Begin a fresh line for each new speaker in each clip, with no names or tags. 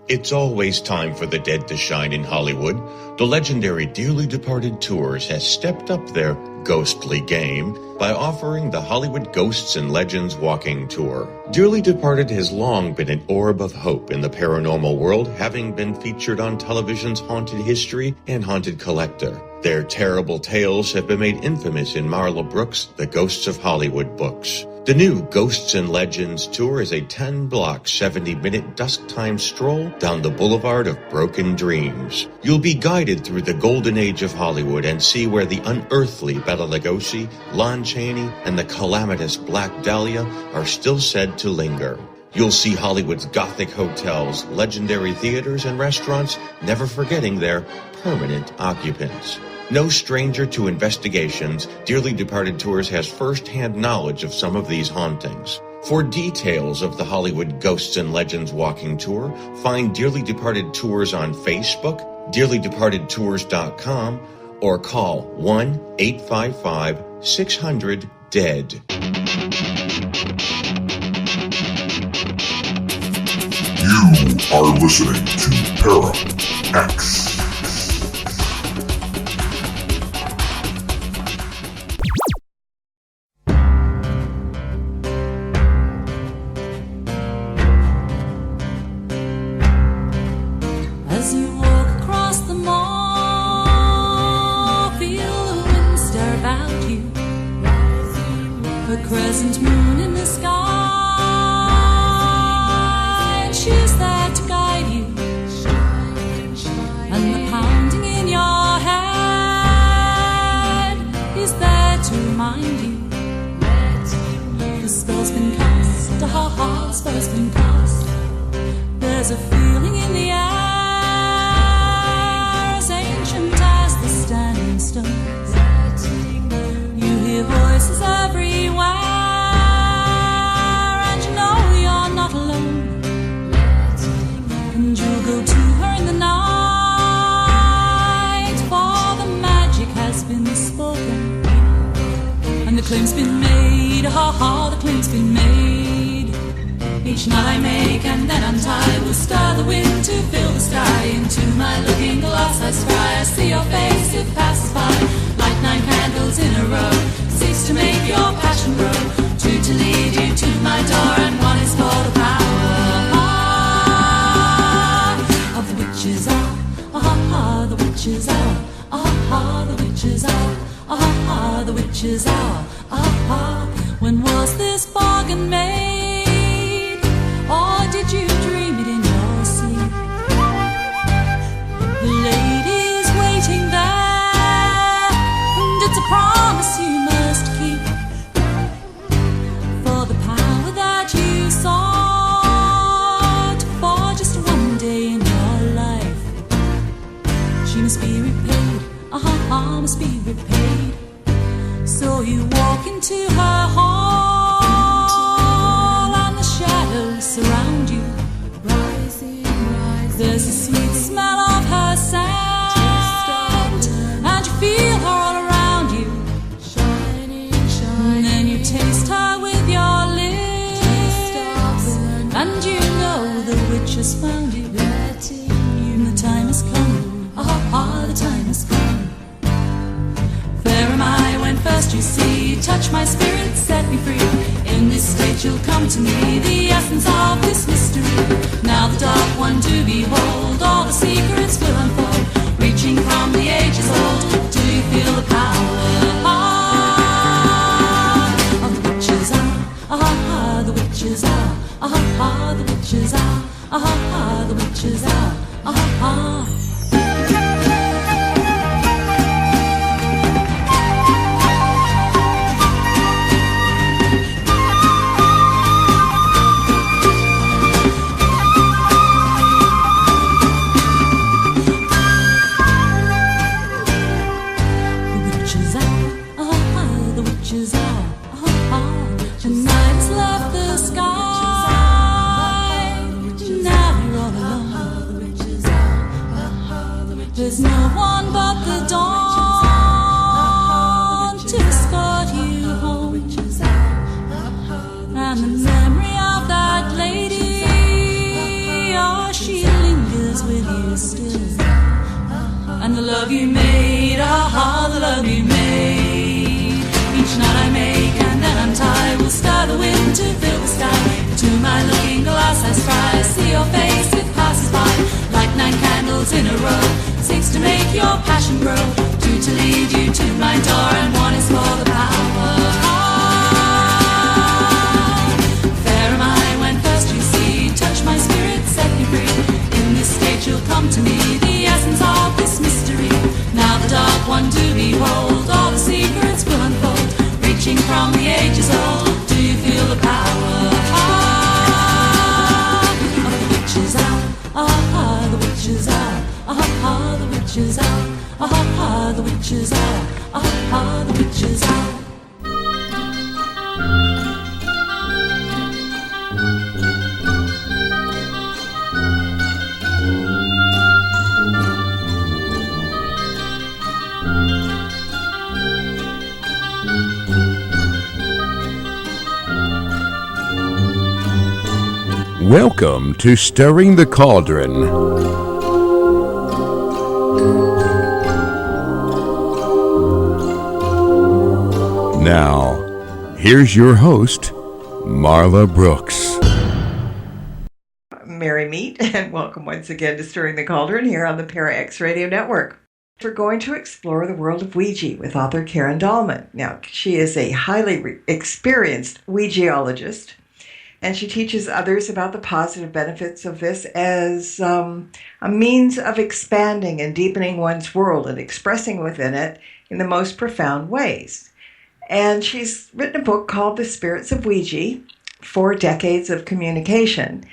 It's always time for the dead to shine in Hollywood. The legendary Dearly Departed Tours has stepped up their ghostly game by offering the Hollywood Ghosts and Legends Walking Tour. Dearly Departed has long been an orb of hope in the paranormal world, having been featured on television's Haunted History and Haunted Collector. Their terrible tales have been made infamous in Marla Brooks' The Ghosts of Hollywood books. The new Ghosts and Legends Tour is a 10-block, 70-minute dusk-time stroll down the boulevard of broken dreams. You'll be guided through the golden age of Hollywood and see where the unearthly Bela Lugosi, Lon Chaney, and the calamitous Black Dahlia are still said to linger. You'll see Hollywood's Gothic hotels, legendary theaters, and restaurants, never forgetting their permanent occupants. No stranger to investigations, Dearly Departed Tours has first-hand knowledge of some of these hauntings. For details of the Hollywood Ghosts and Legends Walking Tour, find Dearly Departed Tours on Facebook, dearlydepartedtours.com, or call 1-855-600-DEAD.
You are listening to Para X.
As you walk across the mall, feel the wind stir about you. A crescent moon in the sky, and she's there to guide you. And the pounding in your head is there to remind you. The spell's been cast, the spell's been cast. There's a feeling in the air, you hear voices everywhere, and you know you're not alone. And you'll go to her in the night, for the magic has been spoken, and the claim's been made, the claim's been made. Each knot I make and then untie will stir the wind to fill the sky. Into my looking glass I spy, I see your face, it passes by. Light 9 candles in a row, cease to make your passion grow. 2 to lead you to my door, and 1 is for the power of the witch's hour. The witch's hour. The witch's hour. The witch's hour. When was this bargain made? Or did you dream it in your sleep? The lady's waiting there, and it's a promise you must keep. For the power that you sought for just one day in your life, she must be repaid, must be repaid. So you walk into her hall, and the shadows surround you. There's a sweet smell of her scent, and you feel her all around you. And then you taste her with your lips, and you know the witch has found you. And the time has come, the time has come. Fair am I when first you see, touch my spirit, set me free. In this state you'll come to me, the essence of this mystery. Now the dark one to behold, all the secrets will unfold. Reaching from the ages old, do you feel the power of the witch's hour? The witch's hour. The witch's hour. The witch's hour. There's no one but the dawn to escort you home, and the memory of that lady, oh, she lingers with you still. And the love you made, the love you made. Each night I make and then untie, will stir the wind to fill the sky. To my looking glass I spy, see your face, it passes by. Like 9 candles in a row, 6 to make your passion grow, 2 to lead you to my door, and 1 is for the power. Fair am I when first you see, touch my spirit, set me free. In this state you'll come to me, the essence of this mystery. Now the dark one to behold, all the secrets will unfold, reaching from the ages old. Do you feel the power? The witch is out, the witch is out, the witch is out, the witch is out, the witch is out.
Welcome to Stirring the Cauldron. Now, here's your host, Marla Brooks.
Merry meet, and welcome once again to Stirring the Cauldron here on the Para X Radio Network. We're going to explore the world of Ouija with author Karen Dahlman. Now, she is a highly experienced Ouijaologist, and she teaches others about the positive benefits of this as a means of expanding and deepening one's world and expressing within it in the most profound ways. And she's written a book called The Spirits of Ouija, 4 Decades of Communication.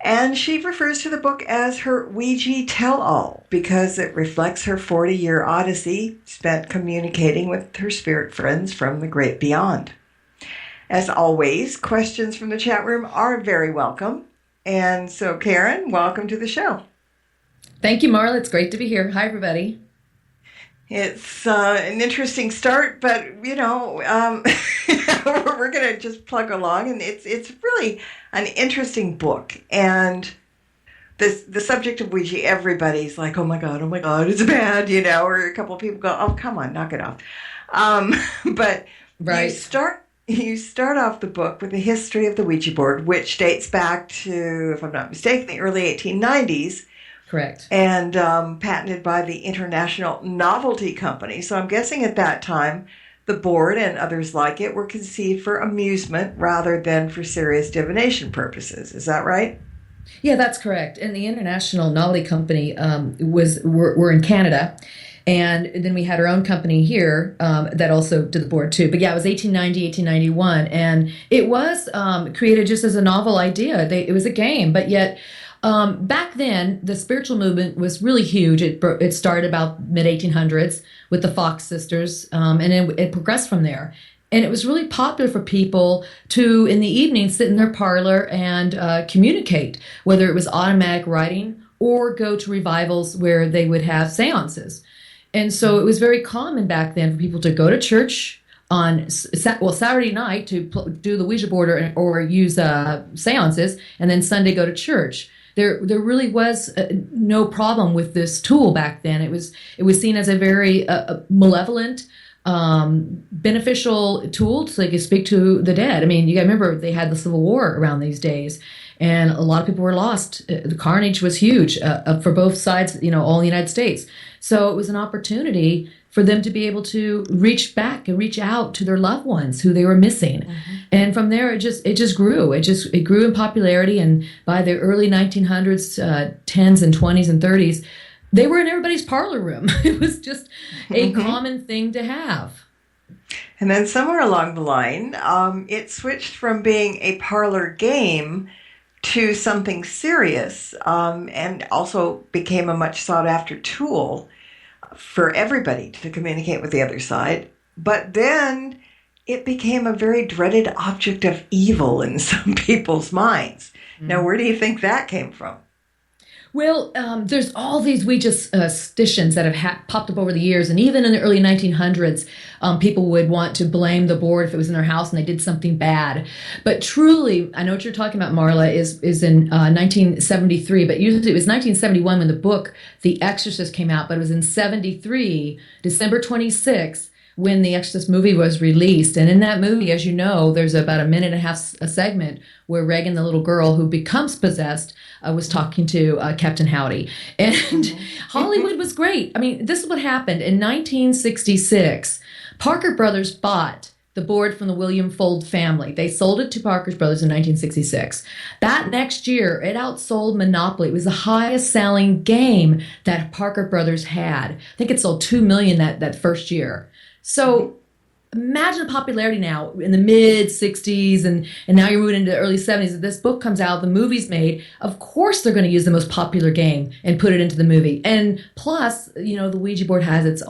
And she refers to the book as her Ouija Tell All because it reflects her 40-year odyssey spent communicating with her spirit friends from the great beyond. As always, questions from the chat room are very welcome. And so, Karen, welcome to the show.
Thank you, Marla. It's great to be here. Hi, everybody.
It's an interesting start, but, we're going to just plug along. And it's really an interesting book. And the subject of Ouija, everybody's like, oh my God, it's bad, or a couple of people go, oh, come on, knock it off. But
right.
You start off the book with a history of the Ouija board, which dates back to, if I'm not mistaken, the early 1890s.
Correct.
And patented by the International Novelty Company. So I'm guessing at that time, the board and others like it were conceived for amusement rather than for serious divination purposes. Is that right?
Yeah, that's correct. And the International Novelty Company were in Canada. And then we had our own company here that also did the board too. But yeah, it was 1890, 1891. And it was created just as a novel idea. It was a game. But yet back then, the spiritual movement was really huge. It started about mid-1800s with the Fox sisters. And it progressed from there. And it was really popular for people to, in the evening, sit in their parlor and communicate, whether it was automatic writing or go to revivals where they would have seances. And so it was very common back then for people to go to church on Saturday night to do the Ouija board or use seances, and then Sunday go to church. There really was no problem with this tool back then. It was seen as a very malevolent, beneficial tool so they could speak to the dead. I mean, you got to remember they had the Civil War around these days, and a lot of people were lost. The carnage was huge for both sides, all in the United States. So it was an opportunity for them to be able to reach back and reach out to their loved ones who they were missing. Mm-hmm. And from there, it just grew. It grew in popularity. And by the early 1900s, 10s and 20s and 30s, they were in everybody's parlor room. It was just a common thing to have.
And then somewhere along the line, it switched from being a parlor game to something serious, and also became a much sought after tool for everybody to communicate with the other side. But then it became a very dreaded object of evil in some people's minds. Mm-hmm. Now, where do you think that came from?
Well, there's all these Ouija stations that have popped up over the years, and even in the early 1900s, people would want to blame the board if it was in their house and they did something bad. But truly, I know what you're talking about, Marla, is in 1973, but usually it was 1971 when the book The Exorcist came out, but it was in 73, December 26th, when the Exorcist movie was released. And in that movie, as you know, there's about a minute and a half a segment where Regan, the little girl who becomes possessed, was talking to Captain Howdy. And Hollywood was great. I mean, this is what happened. In 1966, Parker Brothers bought the board from the William Fuld family. They sold it to Parker Brothers in 1966. That next year, it outsold Monopoly. It was the highest selling game that Parker Brothers had. I think it sold 2 million that first year. So imagine the popularity now in the mid 60s and now you're moving into the early 70s. If this book comes out, the movie's made, of course they're going to use the most popular game and put it into the movie. And plus, you know, the Ouija board has its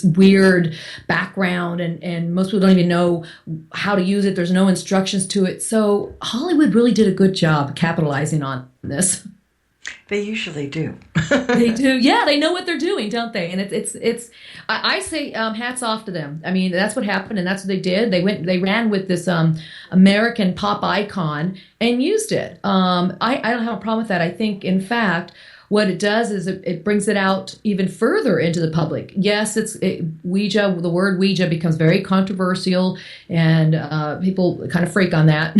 weird background and most people don't even know how to use it. There's no instructions to it. So Hollywood really did a good job capitalizing on this.
They usually do.
They do. Yeah, they know what they're doing, don't they? And it's. I say hats off to them. I mean, that's what happened, and that's what they did. They ran with this American pop icon and used it. I don't have a problem with that. I think, in fact, what it does is it brings it out even further into the public. Yes, Ouija. The word Ouija becomes very controversial, and people kind of freak on that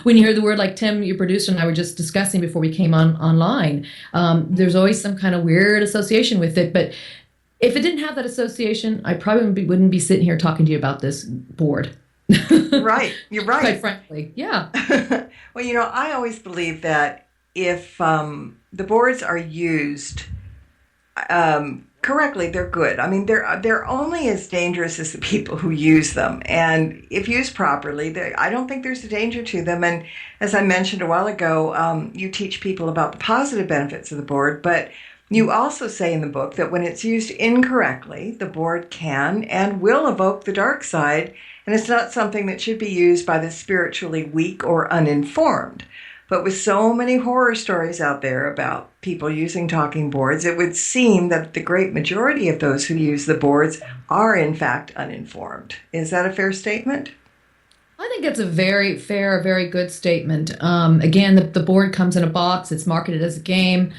when you hear the word, like Tim, your producer, and I were just discussing before we came online. There's always some kind of weird association with it, but if it didn't have that association, I probably wouldn't be sitting here talking to you about this board.
Right, you're right.
Quite frankly, yeah.
Well, you know, I always believe that if the boards are used correctly, they're good. I mean, they're only as dangerous as the people who use them. And if used properly, I don't think there's a danger to them. And as I mentioned a while ago, you teach people about the positive benefits of the board, but you also say in the book that when it's used incorrectly, the board can and will evoke the dark side, and it's not something that should be used by the spiritually weak or uninformed. But with so many horror stories out there about people using talking boards, it would seem that the great majority of those who use the boards are, in fact, uninformed. Is that a fair statement?
I think it's a very fair, very good statement. Again, the board comes in a box. It's marketed as a game.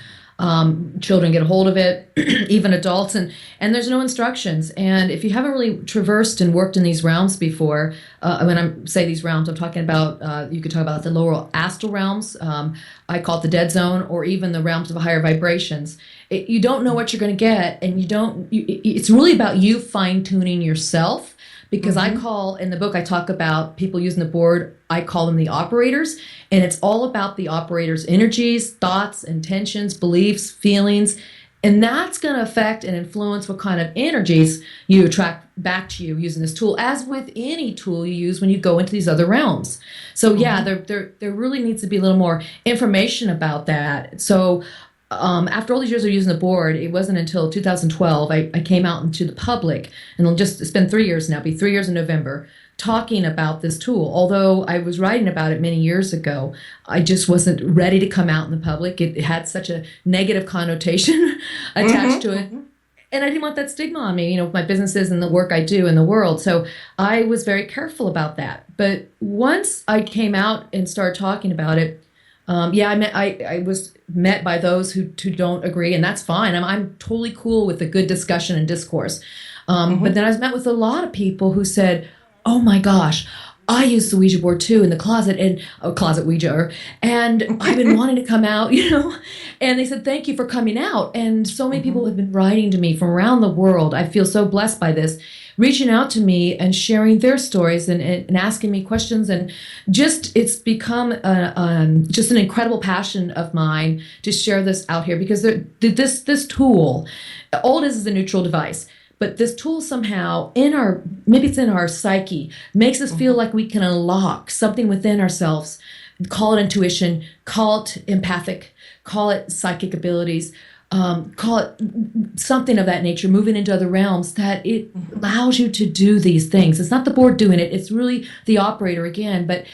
Children get a hold of it, even adults, and there's no instructions. And if you haven't really traversed and worked in these realms before, when I say these realms, I'm talking about, you could talk about the lower astral realms, I call it the dead zone, or even the realms of higher vibrations. You don't know what you're going to get, and it's really about you fine-tuning yourself. Because I call, in the book I talk about people using the board, I call them the operators, and it's all about the operators' energies, thoughts, intentions, beliefs, feelings, and that's going to affect and influence what kind of energies you attract back to you using this tool, as with any tool you use when you go into these other realms. So yeah, there really needs to be a little more information about that. So after all these years of using the board, it wasn't until 2012 I came out into the public, and it's been 3 years now, it'll be 3 years in November, talking about this tool. Although I was writing about it many years ago, I just wasn't ready to come out in the public. It had such a negative connotation attached to it. And I didn't want that stigma on me, with my businesses and the work I do in the world. So I was very careful about that. But once I came out and started talking about it, I was met by those who don't agree, and that's fine. I'm totally cool with a good discussion and discourse. But then I was met with a lot of people who said, "Oh my gosh, I use the Ouija board too in the closet, and closet Ouija, and I've been wanting to come out, And they said, "Thank you for coming out." And so many people have been writing to me from around the world. I feel so blessed by this, reaching out to me and sharing their stories and asking me questions, and it's become just an incredible passion of mine to share this out here, because this tool, all it is a neutral device. But this tool somehow maybe it's in our psyche, makes us feel like we can unlock something within ourselves. Call it intuition, call it empathic, call it psychic abilities, call it something of that nature, moving into other realms, that it allows you to do these things. It's not the board doing it, it's really the operator again, but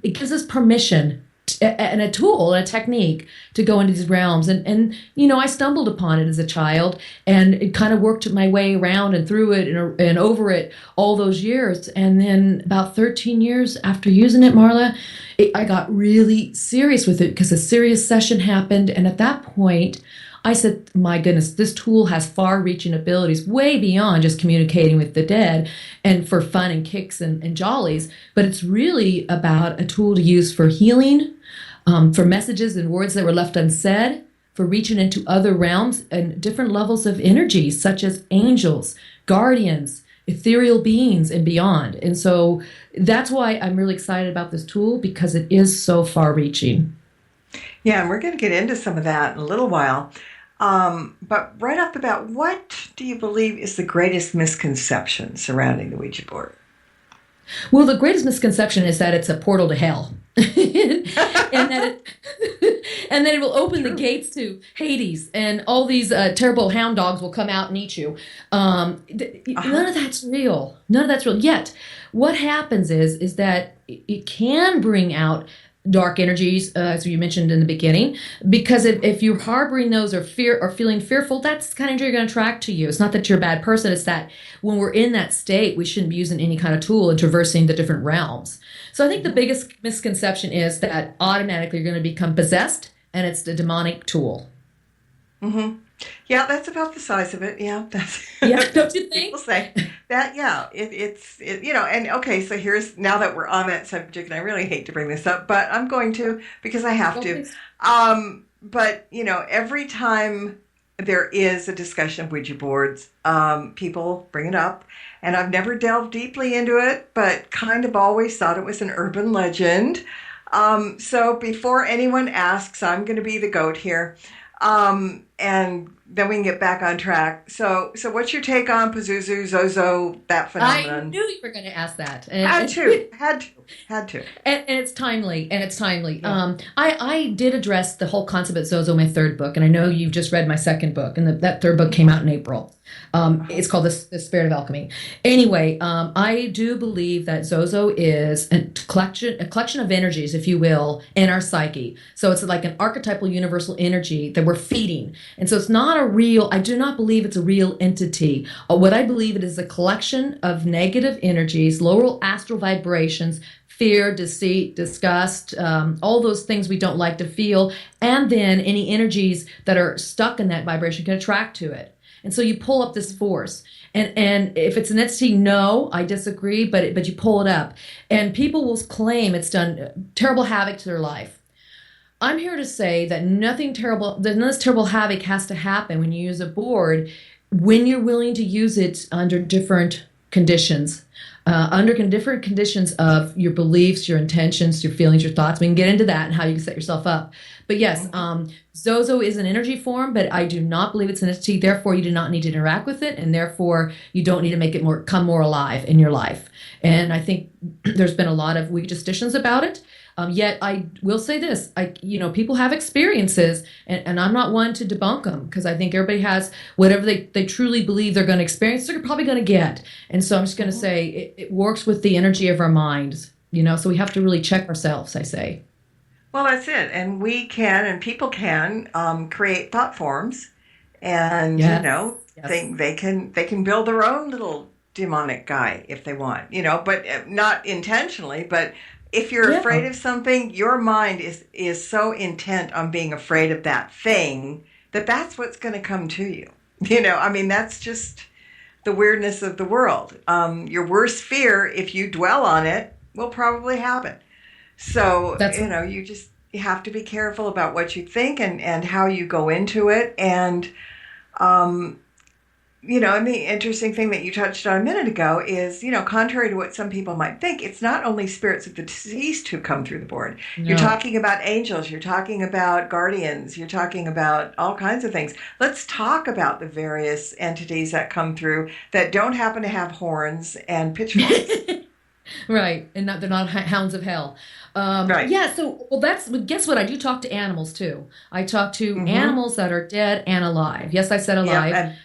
it gives us permission and a tool and a technique to go into these realms. And I stumbled upon it as a child, and it kind of worked my way around and through it and over it all those years. And then about 13 years after using it, Marla, I got really serious with it because a serious session happened. And at that point, I said, my goodness, this tool has far-reaching abilities way beyond just communicating with the dead and for fun and kicks and jollies, but it's really about a tool to use for healing, for messages and words that were left unsaid, for reaching into other realms and different levels of energy, such as angels, guardians, ethereal beings, and beyond. And so that's why I'm really excited about this tool, because it is so far-reaching.
Yeah, and we're going to get into some of that in a little while. But right off the bat, what do you believe is the greatest misconception surrounding the Ouija board?
Well, the greatest misconception is that it's a portal to hell. and that it will open the gates to Hades, and all these terrible hound dogs will come out and eat you. None of that's real. None of that's real. Yet, what happens is that it can bring out dark energies, as you mentioned in the beginning, because if you're harboring those or feeling fearful, that's the kind of energy you're going to attract to you. It's not that you're a bad person. It's that when we're in that state, we shouldn't be using any kind of tool and traversing the different realms. So I think the biggest misconception is that automatically you're going to become possessed, and it's the demonic tool.
Mm-hmm. Yeah, that's about the size of it. Yeah, that's
don't you think?
People say that. Yeah, it's and okay. So here's, now that we're on that subject, and I really hate to bring this up, but I'm going to because I have to. But every time there is a discussion of Ouija boards, people bring it up, and I've never delved deeply into it, but kind of always thought it was an urban legend. So before anyone asks, I'm going to be the goat here. And then we can get back on track. So what's your take on Pazuzu, Zozo, that phenomenon?
I knew you were going to ask that.
Had to.
And it's timely. Yeah. I did address the whole concept of Zozo in my third book, and I know you've just read my second book, and that third book came out in April. It's called the Spirit of Alchemy. Anyway, I do believe that Zozo is a collection of energies, if you will, in our psyche. So it's like an archetypal universal energy that we're feeding. And so it's not I do not believe it's a real entity. What I believe it is a collection of negative energies, lower astral vibrations, fear, deceit, disgust, all those things we don't like to feel. And then any energies that are stuck in that vibration can attract to it. And so you pull up this force. And if it's an entity, no, I disagree, but you pull it up. And people will claim it's done terrible havoc to their life. I'm here to say that none of this terrible havoc has to happen when you use a board, when you're willing to use it under different conditions, different conditions of your beliefs, your intentions, your feelings, your thoughts. We can get into that and how you can set yourself up. But yes, Zozo is an energy form, but I do not believe it's an entity. Therefore, you do not need to interact with it, and therefore, you don't need to make it come more alive in your life. And I think there's been a lot of weakness about it. Yet I will say this, people have experiences, and I'm not one to debunk them, because I think everybody has whatever they truly believe they're going to experience, they're probably going to get. And so I'm just going to say it works with the energy of our minds, so we have to really check ourselves, I say.
Well, that's it. And we can, and people can create thought forms, and,
yes.
They can build their own little demonic guy if they want, but not intentionally, but if you're afraid of something, your mind is so intent on being afraid of that thing that's what's going to come to you. That's just the weirdness of the world. Your worst fear, if you dwell on it, will probably happen. So, you have to be careful about what you think and how you go into it. And, and the interesting thing that you touched on a minute ago is, contrary to what some people might think, it's not only spirits of the deceased who come through the board. No. You're talking about angels, you're talking about guardians, you're talking about all kinds of things. Let's talk about the various entities that come through that don't happen to have horns and pitchforks.
Right, and they're not hounds of hell.
Right.
Yeah, guess what? I do talk to animals, too. I talk to animals that are dead and alive. Yes, I said alive.
Yeah,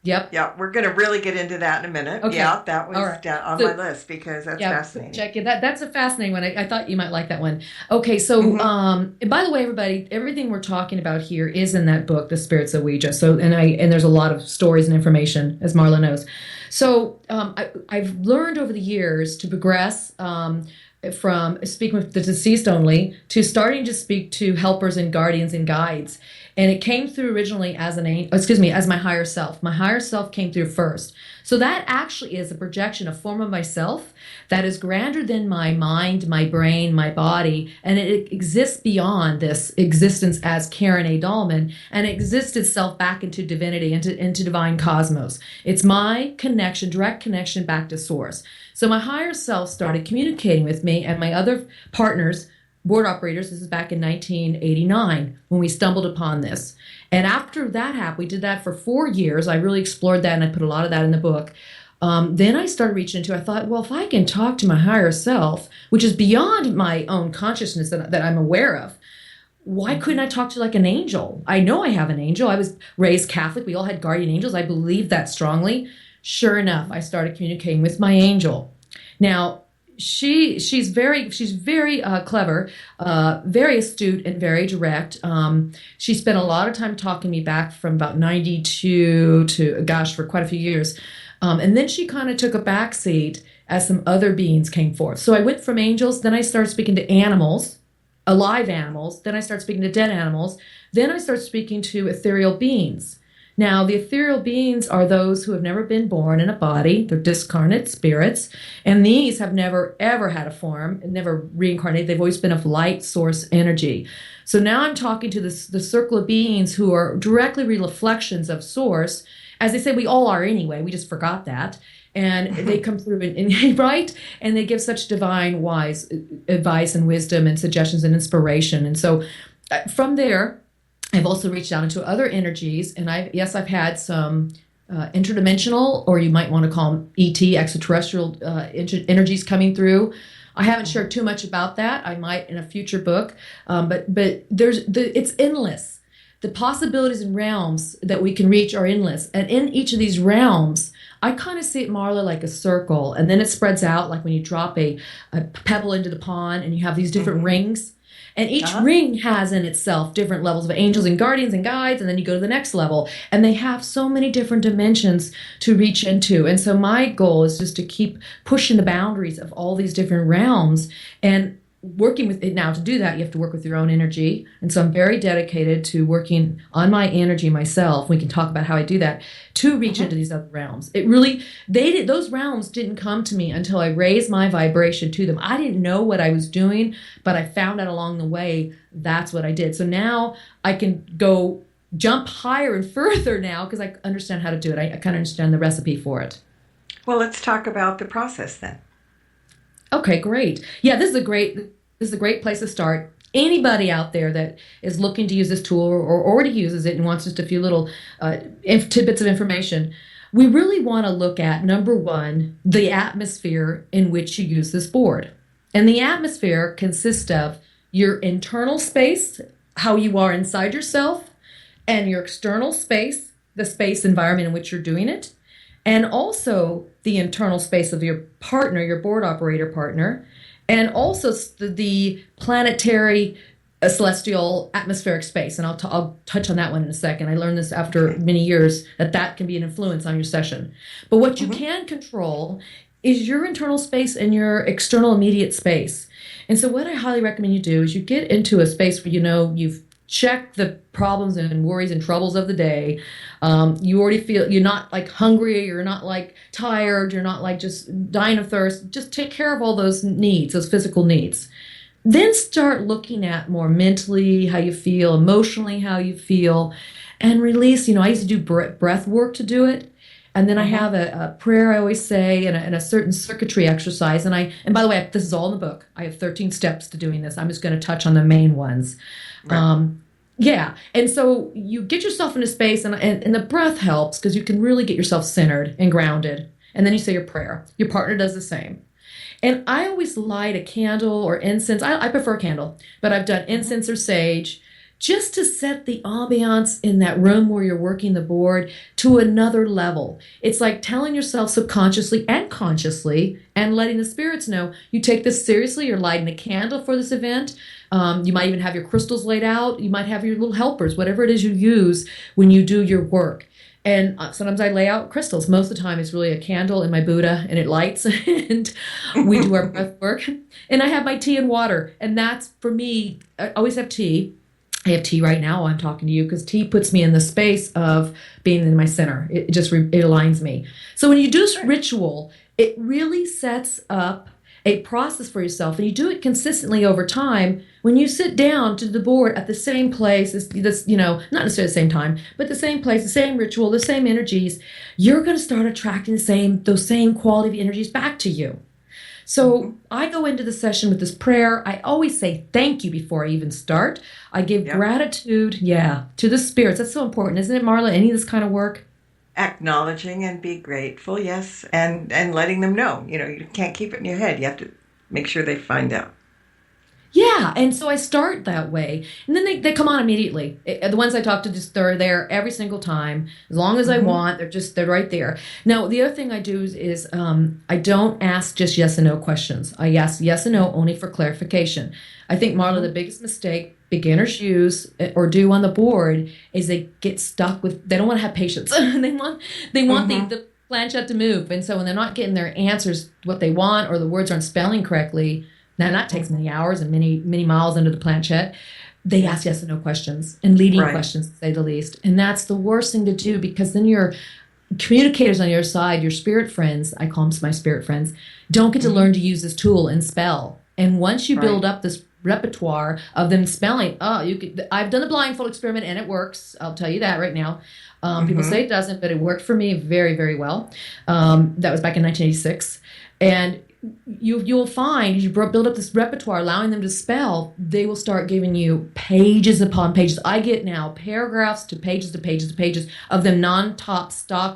Yep.
Yeah, we're going to really get into that in a minute.
Okay.
Yeah, that was
All right.
on
So-
my list because that's fascinating.
Check it. That's a fascinating one. I thought you might like that one. Okay, so and by the way, everybody, everything we're talking about here is in that book, The Spirits of Ouija. So and there's a lot of stories and information, as Marla knows. So I've learned over the years to progress from speaking with the deceased only to starting to speak to helpers and guardians and guides. And it came through originally as as my higher self. My higher self came through first. So that actually is a projection, a form of myself that is grander than my mind, my brain, my body, and it exists beyond this existence as Karen A. Dahlman, and it exists itself back into divinity, into divine cosmos. It's my connection, direct connection back to source. So my higher self started communicating with me and my other partners, board operators. This is back in 1989 when we stumbled upon this. And after that happened, we did that for 4 years. I really explored that, and I put a lot of that in the book. Then I started reaching into, I thought, well, if I can talk to my higher self, which is beyond my own consciousness that I'm aware of, why couldn't I talk to like an angel? I know I have an angel. I was raised Catholic. We all had guardian angels. I believe that strongly. Sure enough, I started communicating with my angel. Now, she's very clever, very astute, and very direct. She spent a lot of time talking me back from about 92 to, for quite a few years. And then she kind of took a back seat as some other beings came forth. So I went from angels, then I started speaking to animals, alive animals, then I started speaking to dead animals, then I started speaking to ethereal beings. Now, the ethereal beings are those who have never been born in a body. They're discarnate spirits, and these have never, ever had a form, never reincarnated. They've always been of light source energy. So now I'm talking to the circle of beings who are directly reflections of source. As they say, we all are anyway. We just forgot that. And they come through, right? And they give such divine, wise advice and wisdom and suggestions and inspiration. And so from there, I've also reached out into other energies, and I've had some interdimensional, or you might want to call them ET, extraterrestrial energies coming through. I haven't shared too much about that. I might in a future book, but it's endless. The possibilities and realms that we can reach are endless, and in each of these realms, I kind of see it, Marla, like a circle, and then it spreads out like when you drop a pebble into the pond, and you have these different rings. And each ring has in itself different levels of angels and guardians and guides, and then you go to the next level. And they have so many different dimensions to reach into. And so my goal is just to keep pushing the boundaries of all these different realms and working with it. Now, to do that, you have to work with your own energy. And so I'm very dedicated to working on my energy myself. We can talk about how I do that to reach into these other realms. It really, those realms didn't come to me until I raised my vibration to them. I didn't know what I was doing, but I found out along the way that's what I did. So now I can jump higher and further now because I understand how to do it. I kind of understand the recipe for it.
Well, let's talk about the process then.
Okay, great. Yeah, this is a great place to start. Anybody out there that is looking to use this tool or already uses it and wants just a few little tidbits of information, we really want to look at, number one, the atmosphere in which you use this board. And the atmosphere consists of your internal space, how you are inside yourself, and your external space, the space environment in which you're doing it, and also the internal space of your partner, your board operator partner, and also the planetary celestial atmospheric space. And I'll touch on that one in a second. I learned this after many years that can be an influence on your session. But what you can control is your internal space and your external immediate space. And so what I highly recommend you do is you get into a space where you've checked the problems and worries and troubles of the day. You already feel you're not like hungry, you're not like tired, you're not like just dying of thirst. Just take care of all those needs, those physical needs. Then start looking at more mentally how you feel, emotionally how you feel, and release. I used to do breath work to do it. And then I have a prayer I always say and a certain circuitry exercise. And by the way, this is all in the book. I have 13 steps to doing this. I'm just going to touch on the main ones. Right. And so you get yourself into space, and the breath helps because you can really get yourself centered and grounded. And then you say your prayer. Your partner does the same. And I always light a candle or incense. I prefer candle, but I've done incense or sage just to set the ambiance in that room where you're working the board to another level. It's like telling yourself subconsciously and consciously and letting the spirits know you take this seriously. You're lighting a candle for this event. You might even have your crystals laid out. You might have your little helpers, whatever it is you use when you do your work. And sometimes I lay out crystals. Most of the time it's really a candle and my Buddha and it lights and we do our breath work. And I have my tea and water. And that's, for me, I always have tea. I have tea right now while I'm talking to you because tea puts me in the space of being in my center. It just it aligns me. So when you do this ritual, it really sets up a process for yourself, and you do it consistently over time. When you sit down to the board at the same place, this, not necessarily the same time, but the same place, the same ritual, the same energies, you're going to start attracting those same quality of energies back to you. So I go into the session with this prayer. I always say thank you before I even start. I give gratitude, to the spirits. That's so important, isn't it, Marla? Any of this kind of work?
Acknowledging and be grateful, yes, and letting them know. You can't keep it in your head. You have to make sure they find out.
Yeah, and so I start that way. And then they come on immediately. The ones I talk to, they're there every single time. As long as I want, they're right there. Now, the other thing I do is I don't ask just yes and no questions. I ask yes and no only for clarification. I think, Marla, the biggest mistake beginners use or do on the board is they get stuck with, they don't want to have patience. they want the planchette to move. And so when they're not getting their answers, what they want, or the words aren't spelling correctly, now that takes many hours and many miles into the planchette, they ask yes and no questions and leading questions, to say the least. And that's the worst thing to do, because then your communicators on your side, your spirit friends, I call them my spirit friends, don't get to learn to use this tool and spell. And once you build up this repertoire of them spelling, I've done the blindfold experiment and it works. I'll tell you that right now. People say it doesn't, but it worked for me very, very well. That was back in 1986. And you'll find as you build up this repertoire, allowing them to spell, they will start giving you pages upon pages. I get now paragraphs to pages to pages to pages of them nonstop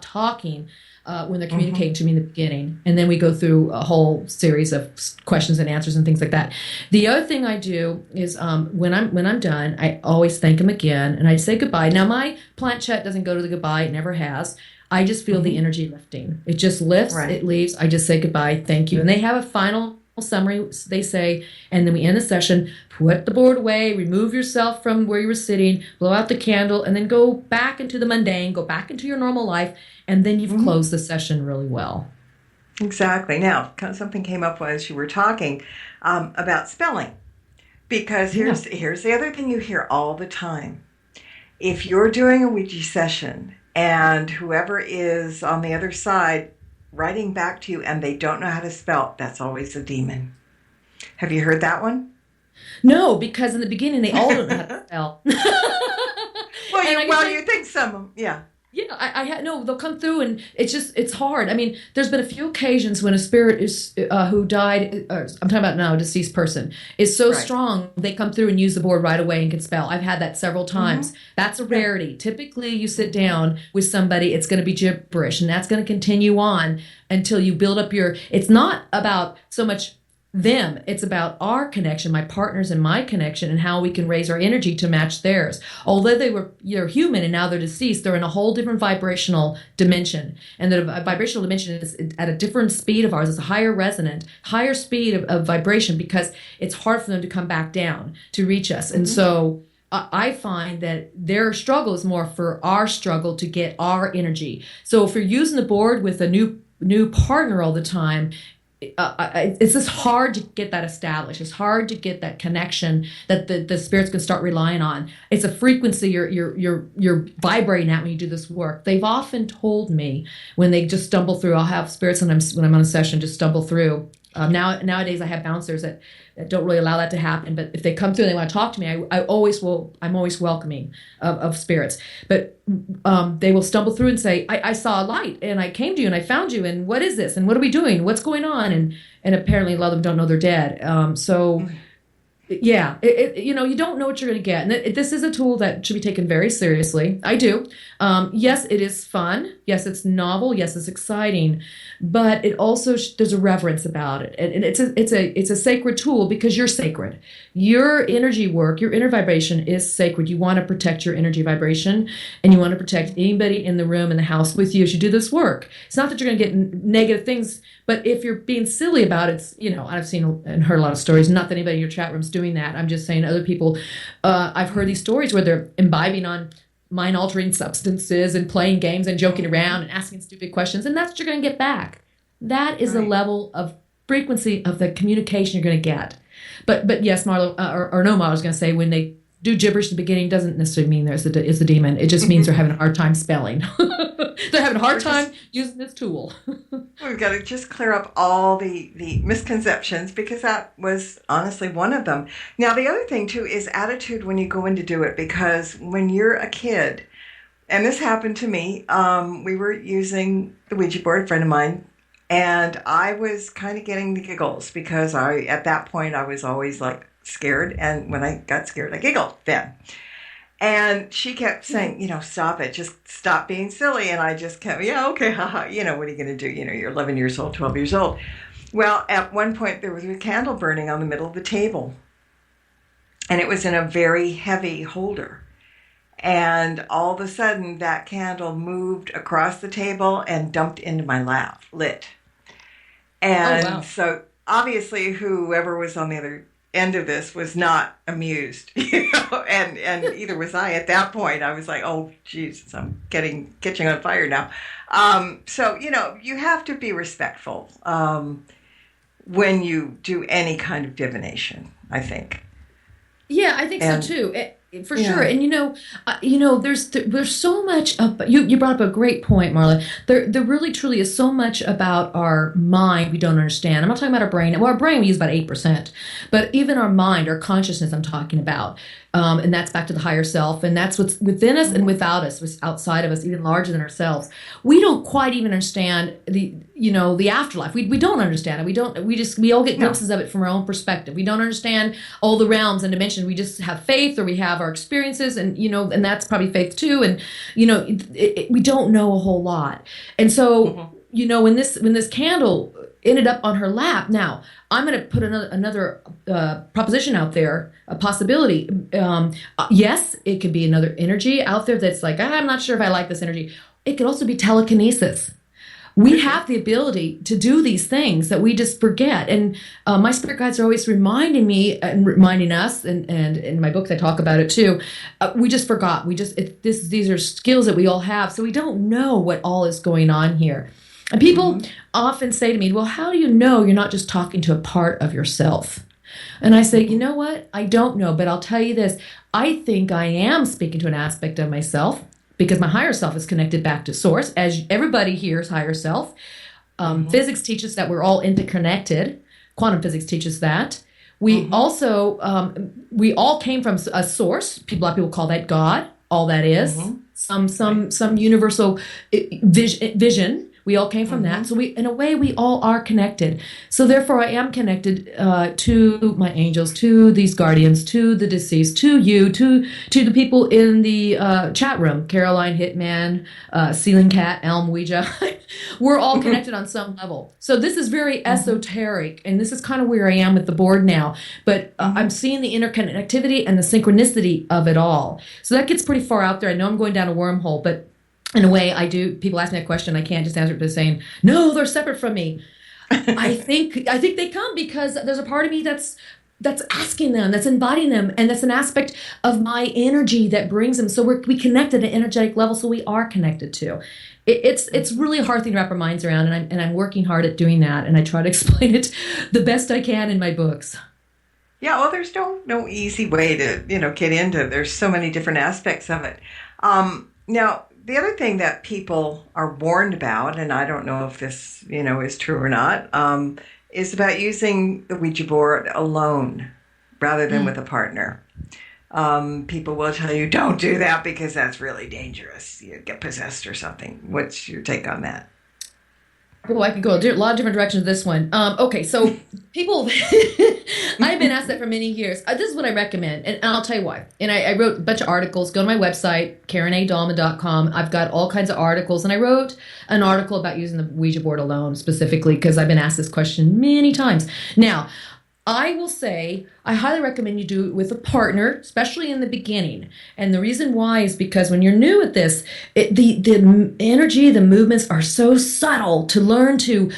talking when they're communicating to me in the beginning. And then we go through a whole series of questions and answers and things like that. The other thing I do is when I'm done, I always thank them again and I say goodbye. Now my planchette doesn't go to the goodbye, it never has. I just feel the energy lifting. It just lifts, it leaves. I just say goodbye, thank you. And they have a final summary, they say, and then we end the session, put the board away, remove yourself from where you were sitting, blow out the candle, and then go back into the mundane, go back into your normal life, and then you've closed the session really well.
Exactly. Now, something came up as you were talking about spelling, because here's the other thing you hear all the time. If you're doing a Ouija session and whoever is on the other side writing back to you and they don't know how to spell, that's always a demon. Have you heard that one?
No, because in the beginning they all don't know how to spell.
Well, you think some, yeah.
Yeah, I had no. They'll come through, and it's hard. I mean, there's been a few occasions when a spirit is who died. I'm talking about now, a deceased person is so strong they come through and use the board right away and can spell. I've had that several times. That's a rarity. Typically, you sit down with somebody, it's going to be gibberish, and that's going to continue on until you build up your. It's not about so much them. It's about our connection, my partners and my connection, and how we can raise our energy to match theirs. Although you're human and now they're deceased, they're in a whole different vibrational dimension. And the vibrational dimension is at a different speed of ours. It's a higher speed of vibration, because it's hard for them to come back down to reach us. And so I find that their struggle is more for our struggle to get our energy. So if you're using the board with a new partner all the time, it's just hard to get that established. It's hard to get that connection that the spirits can start relying on. It's a frequency you're vibrating at when you do this work. They've often told me when they just stumble through. I'll have spirits sometimes when I'm on a session just stumble through. Nowadays I have bouncers that don't really allow that to happen. But if they come through and they want to talk to me, I'm always welcoming of spirits. But they will stumble through and say, I saw a light and I came to you and I found you, and what is this? And what are we doing? What's going on? And apparently a lot of them don't know they're dead. So Yeah, you don't know what you're going to get. And this is a tool that should be taken very seriously. I do. Yes, it is fun. Yes, it's novel. Yes, it's exciting. But it also, there's a reverence about it. And it's a sacred tool because you're sacred. Your energy work, your inner vibration is sacred. You want to protect your energy vibration, and you want to protect anybody in the room, in the house with you as you do this work. It's not that you're going to get negative things, but if you're being silly about it, I've seen and heard a lot of stories. Not that anybody in your chat room's doing that. I'm just saying other people, I've heard these stories where they're imbibing on mind-altering substances and playing games and joking around and asking stupid questions, and that's what you're going to get back. That is the level of frequency of the communication you're going to get. But yes, Marla, or no, Marla was going to say, when they do gibberish at the beginning, doesn't necessarily mean it's the demon. It just means they're having a hard time spelling. They're having a hard time using this tool.
We've got to just clear up all the misconceptions, because that was honestly one of them. Now, the other thing, too, is attitude when you go in to do it, because when you're a kid, and this happened to me, we were using the Ouija board, a friend of mine, and I was kind of getting the giggles because at that point, I was always like scared. And when I got scared, I giggled then. And she kept saying, stop it, just stop being silly. And I just kept, yeah, okay, haha, what are you going to do? You're 11 years old, 12 years old. Well, at one point, there was a candle burning on the middle of the table. And it was in a very heavy holder. And all of a sudden, that candle moved across the table and dumped into my lap, lit. And so obviously, whoever was on the other end of this was not amused, and either was I at that point. I was like, oh, Jesus, I'm catching on fire now. So, you have to be respectful when you do any kind of divination, I think.
Yeah, I think so too. For sure. And there's so much you brought up a great point, Marla. There really truly is so much about our mind we don't understand. I'm not talking about our brain. Well, our brain we use about 8%, but even our mind, our consciousness I'm talking about. And that's back to the higher self, and that's what's within us and without us, what's outside of us, even larger than ourselves. We don't quite even understand the afterlife. We don't understand it. We all get glimpses of it from our own perspective. We don't understand all the realms and dimensions. We just have faith, or we have our experiences, and and that's probably faith too. And we don't know a whole lot. And so when this candle ended up on her lap. Now, I'm going to put another proposition out there, a possibility. Yes, it could be another energy out there that's like, I'm not sure if I like this energy. It could also be telekinesis. We have the ability to do these things that we just forget. And my spirit guides are always reminding me and reminding us, and in my books I talk about it too. We just forgot. These are skills that we all have, so we don't know what all is going on here. And people often say to me, well, how do you know you're not just talking to a part of yourself? And I say, you know what? I don't know, but I'll tell you this. I think I am speaking to an aspect of myself because my higher self is connected back to source, as everybody here is higher self. Physics teaches that we're all interconnected. Quantum physics teaches that. We also, we all came from a source. A lot of people call that God. All that is some universal vision. We all came from that. So in a way, we all are connected. So therefore, I am connected to my angels, to these guardians, to the deceased, to you, to the people in the chat room, Caroline, Hitman, Ceiling Cat, Elm, Ouija. We're all connected on some level. So this is very esoteric, and this is kind of where I am with the board now. But I'm seeing the interconnectivity and the synchronicity of it all. So that gets pretty far out there. I know I'm going down a wormhole, but in a way, I do. People ask me a question, I can't just answer it by saying, no, they're separate from me. I think they come because there's a part of me that's asking them, that's embodying them, and that's an aspect of my energy that brings them. So we connect at an energetic level, so we are connected to. It's really a hard thing to wrap our minds around, and I'm working hard at doing that, and I try to explain it the best I can in my books.
Yeah, well, there's no easy way to get into it. There's so many different aspects of it. Now, the other thing that people are warned about, and I don't know if this, is true or not, is about using the Ouija board alone rather than with a partner. People will tell you, don't do that because that's really dangerous. You get possessed or something. What's your take on that?
Oh, I could go a lot of different directions with this one. Okay, so people, I've been asked that for many years. This is what I recommend, and I'll tell you why. And I wrote a bunch of articles. Go to my website, KarenADahlman.com. I've got all kinds of articles, and I wrote an article about using the Ouija board alone specifically because I've been asked this question many times. Now, I will say I highly recommend you do it with a partner, especially in the beginning. And the reason why is because when you're new at this, the energy, the movements are so subtle to learn to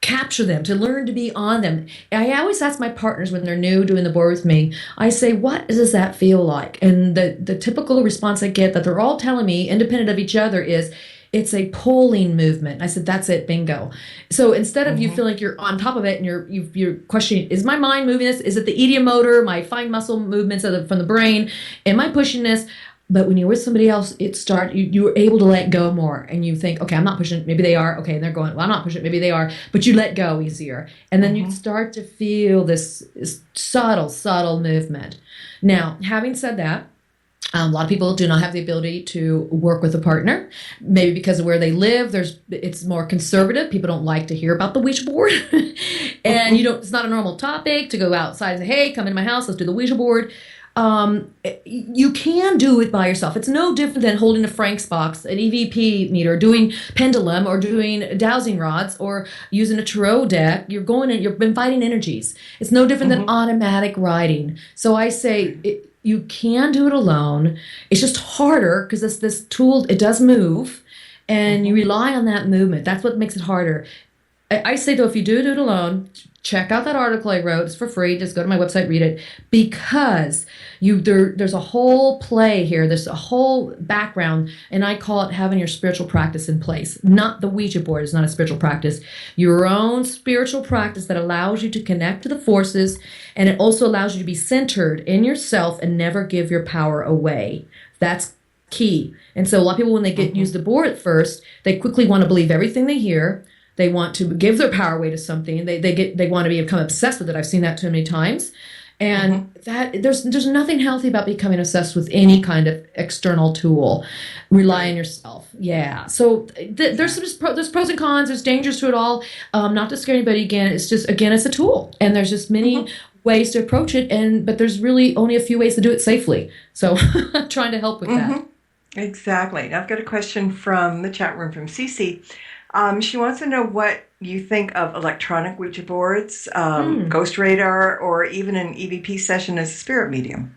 capture them, to learn to be on them. And I always ask my partners when they're new doing the board with me, I say, what does that feel like? And the typical response I get that they're all telling me, independent of each other, is, it's a pulling movement. I said, that's it, bingo. So instead of you feeling like you're on top of it and you're questioning, is my mind moving this? Is it the ideomotor, my fine muscle movements from the brain? Am I pushing this? But when you're with somebody else, you're able to let go more. And you think, okay, I'm not pushing it. Maybe they are. Okay, and they're going, well, I'm not pushing it. Maybe they are. But you let go easier. And then you start to feel this subtle movement. Now, having said that, a lot of people do not have the ability to work with a partner, maybe because of where they live. It's more conservative. People don't like to hear about the Ouija board, and it's not a normal topic to go outside and say, "Hey, come into my house, let's do the Ouija board." You can do it by yourself. It's no different than holding a Frank's box, an EVP meter, doing pendulum, or doing dowsing rods, or using a tarot deck. You've been fighting energies. It's no different than automatic writing. So I say you can do it alone. It's just harder because this tool, it does move, and you rely on that movement. That's what makes it harder. I say, though, if you do it alone, check out that article I wrote. It's for free. Just go to my website, read it, because there's a whole play here. There's a whole background, and I call it having your spiritual practice in place. Not the Ouija board is not a spiritual practice. Your own spiritual practice that allows you to connect to the forces, and it also allows you to be centered in yourself and never give your power away. That's key. And so a lot of people, when they use the board at first, they quickly want to believe everything they hear. They want to give their power away to something. They want to become obsessed with it. I've seen that too many times. And that there's nothing healthy about becoming obsessed with any kind of external tool. Rely on yourself. Yeah. So there's pros and cons. There's dangers to it all. Not to scare anybody. Again, it's a tool, and there's just many ways to approach it. But there's really only a few ways to do it safely. So I'm trying to help with that.
Exactly. Now I've got a question from the chat room from Cece. She wants to know what you think of electronic Ouija boards, ghost radar, or even an EVP session as a spirit medium.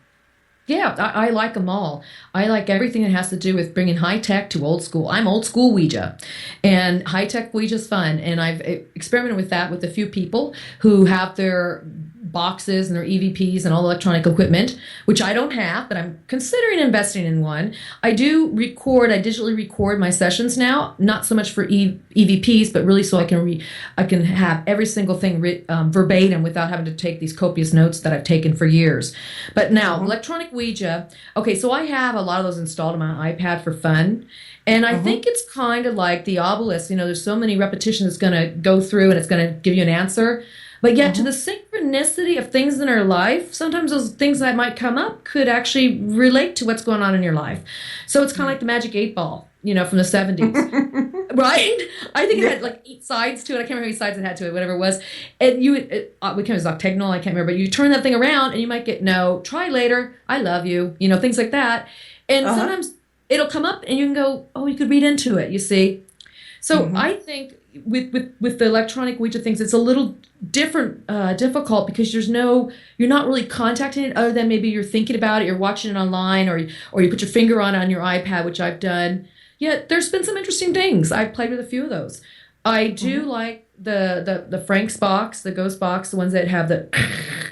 Yeah, I like them all. I like everything that has to do with bringing high tech to old school. I'm old school Ouija, and high tech Ouija is fun. And I've experimented with that with a few people who have their boxes and their EVPs and all electronic equipment, which I don't have, but I'm considering investing in one. I digitally record my sessions now, not so much for EVPs, but really so I can have every single thing verbatim without having to take these copious notes that I've taken for years. But now, electronic Ouija, okay, so I have a lot of those installed on my iPad for fun. And I think it's kind of like the obelisk. There's so many repetitions it's going to go through, and it's going to give you an answer. But yet to the synchronicity of things in our life, sometimes those things that might come up could actually relate to what's going on in your life. So it's kind of like the Magic 8 Ball, from the 70s. Right? I think it had like 8 sides to it. I can't remember how many sides it had to it, whatever it was. And it was octagonal, I can't remember. But you turn that thing around and you might get, no, try later, I love you, things like that. And sometimes it'll come up and you can go, oh, you could read into it, you see. So I think with the electronic Ouija things, it's a little difficult because you're not really contacting it other than maybe you're thinking about it, you're watching it online, or you put your finger on your iPad, which I've done. Yet there's been some interesting things. I've played with a few of those. I do like the Frank's box, the ghost box, the ones that have the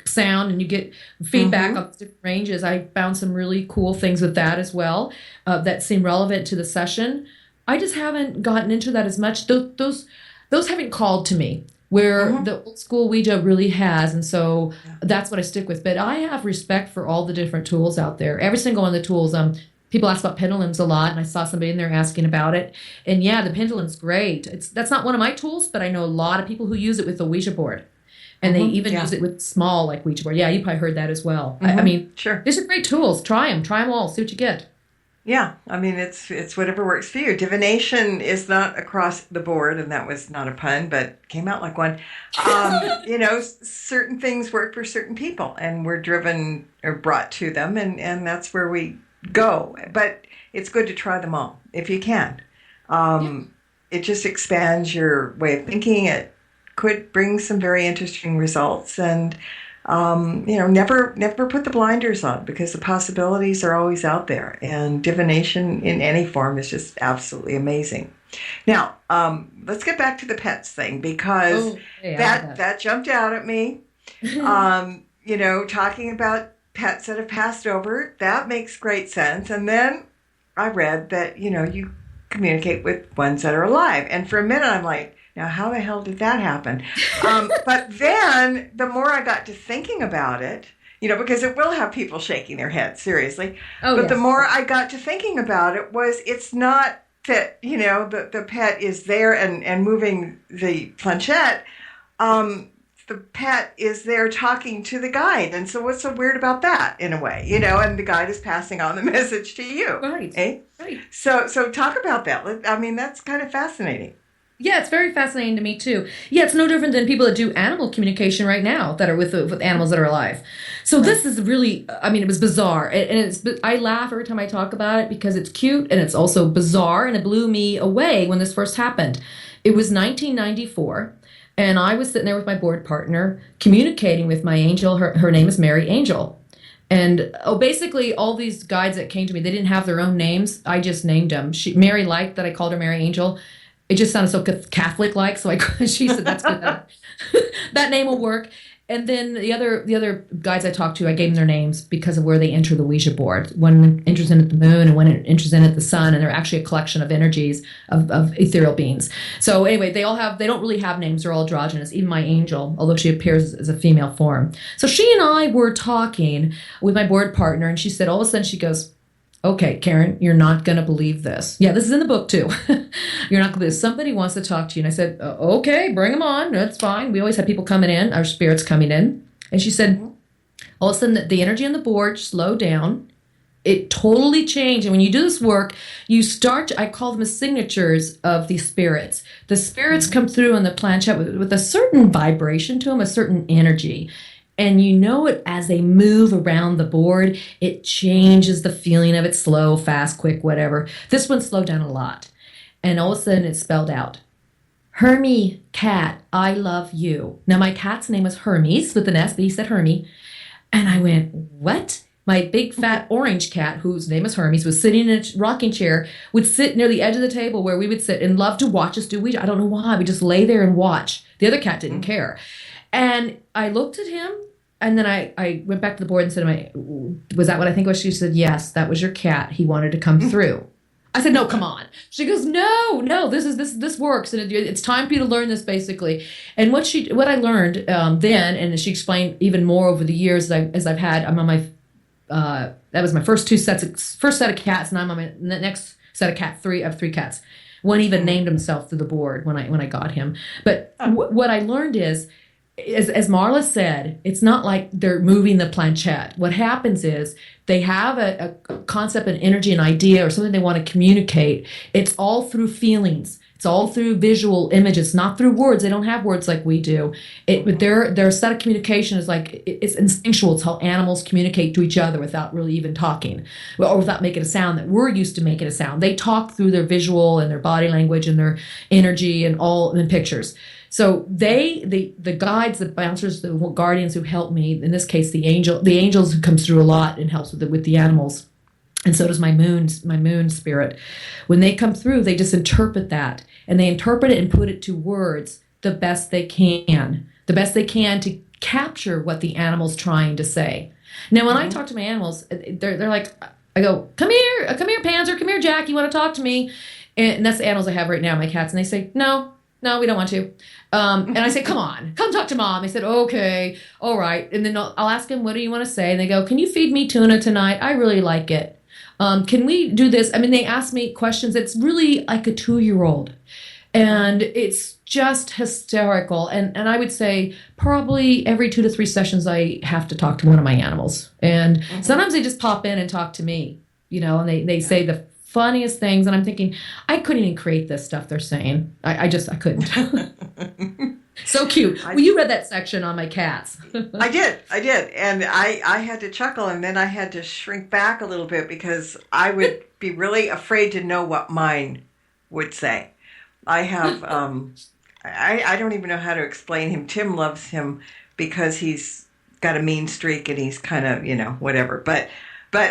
sound and you get feedback on different ranges. I found some really cool things with that as well that seem relevant to the session. I just haven't gotten into that as much. Those haven't called to me where the old school Ouija really has, and so that's what I stick with. But I have respect for all the different tools out there. Every single one of the tools. People ask about pendulums a lot, and I saw somebody in there asking about it. And yeah, the pendulum's great. That's not one of my tools, but I know a lot of people who use it with the Ouija board. And they even use it with small, Ouija board. Yeah, you probably heard that as well. I mean,
sure.
These are great tools. Try them all. See what you get.
Yeah, I mean it's whatever works for you. Divination is not across the board, and that was not a pun, but came out like one. Certain things work for certain people, and we're driven or brought to them, and that's where we go. But it's good to try them all if you can. It just expands your way of thinking. It could bring some very interesting results, and never put the blinders on, because the possibilities are always out there, and divination in any form is just absolutely amazing. Now, let's get back to the pets thing, because that jumped out at me. Talking about pets that have passed over, that makes great sense. And then I read that, you communicate with ones that are alive. And for a minute, I'm like, now, how the hell did that happen? But then the more I got to thinking about it, because it will have people shaking their heads, seriously. The more I got to thinking about it it's not that, the pet is there and moving the planchette. The pet is there talking to the guide. And so what's so weird about that, in a way, and the guide is passing on the message to you.
Right.
Eh? Right. So talk about that. I mean, that's kind of fascinating.
Yeah, it's very fascinating to me, too. Yeah, it's no different than people that do animal communication right now that are with animals that are alive. So this is really, it was bizarre. I laugh every time I talk about it because it's cute and it's also bizarre, and it blew me away when this first happened. It was 1994, and I was sitting there with my board partner communicating with my angel. Her name is Mary Angel. And basically all these guides that came to me, they didn't have their own names. I just named them. Mary liked that I called her Mary Angel. It just sounded so Catholic-like, so she said that's good. That name will work. And then the other guides I talked to, I gave them their names because of where they enter the Ouija board. One enters in at the moon, and one enters in at the sun, and they're actually a collection of energies of ethereal beings. So anyway, they don't really have names. They're all androgynous. Even my angel, although she appears as a female form. So she and I were talking with my board partner, and she said, all of a sudden she goes, okay, Karen, you're not going to believe this. Yeah, this is in the book, too. You're not going to believe this. Somebody wants to talk to you. And I said, okay, bring them on. That's fine. We always have people coming in, our spirits coming in. And she said, all of a sudden, the energy on the board slowed down. It totally changed. And when you do this work, you start, I call them the signatures of these spirits. The spirits come through on the planchette with a certain vibration to them, a certain energy. And you know it as they move around the board, it changes the feeling of it, slow, fast, quick, whatever. This one slowed down a lot. And all of a sudden it spelled out, Hermie, cat, I love you. Now my cat's name was Hermes with an S, but he said Hermie. And I went, what? My big fat orange cat, whose name is Hermes, was sitting in a rocking chair, would sit near the edge of the table where we would sit and love to watch us do Ouija. I don't know why. We just lay there and watch. The other cat didn't care. And I looked at him, and then I went back to the board and said, was that what I think it was? She said, yes, that was your cat. He wanted to come through. I said, no, come on. She goes, no, this works. And it's time for you to learn this, basically. And what I learned then, and she explained even more over the years as I've had, I'm on my, that was my first set of cats, and I'm on my next set of I have three cats. One even named himself through the board when I got him. But what I learned is, as Marla said, it's not like they're moving the planchette. What happens is they have a concept, an energy, an idea, or something they want to communicate. It's all through feelings. It's all through visual images, not through words. They don't have words like we do. But their set of communication is like, it's instinctual. It's how animals communicate to each other without really even talking, or without making a sound that we're used to making a sound. They talk through their visual and their body language and their energy and all in pictures. So the guides, the bouncers, the guardians who help me, in this case, the angels who comes through a lot and helps with the animals, and so does my moon spirit. When they come through, they just interpret that, and they interpret it and put it to words the best they can to capture what the animal's trying to say. Now, when I talk to my animals, they're like, I go, come here, Panzer, come here, Jack, you want to talk to me? And that's the animals I have right now, my cats, and they say, no, we don't want to. And I say, come on, come talk to Mom. They said, okay, all right. And then I'll ask them, what do you want to say? And they go, can you feed me tuna tonight? I really like it. Can we do this? I mean, they ask me questions. It's really like a 2-year-old. And it's just hysterical. And I would say probably every 2 to 3 sessions, I have to talk to one of my animals. And sometimes they just pop in and talk to me. and they say the funniest things, and I'm thinking, I couldn't even create this stuff they're saying. I couldn't. So cute. Well, you read that section on my cats.
I did. And I had to chuckle, and then I had to shrink back a little bit because I would be really afraid to know what mine would say. I have, I don't even know how to explain him. Tim loves him because he's got a mean streak and he's kind of, whatever. But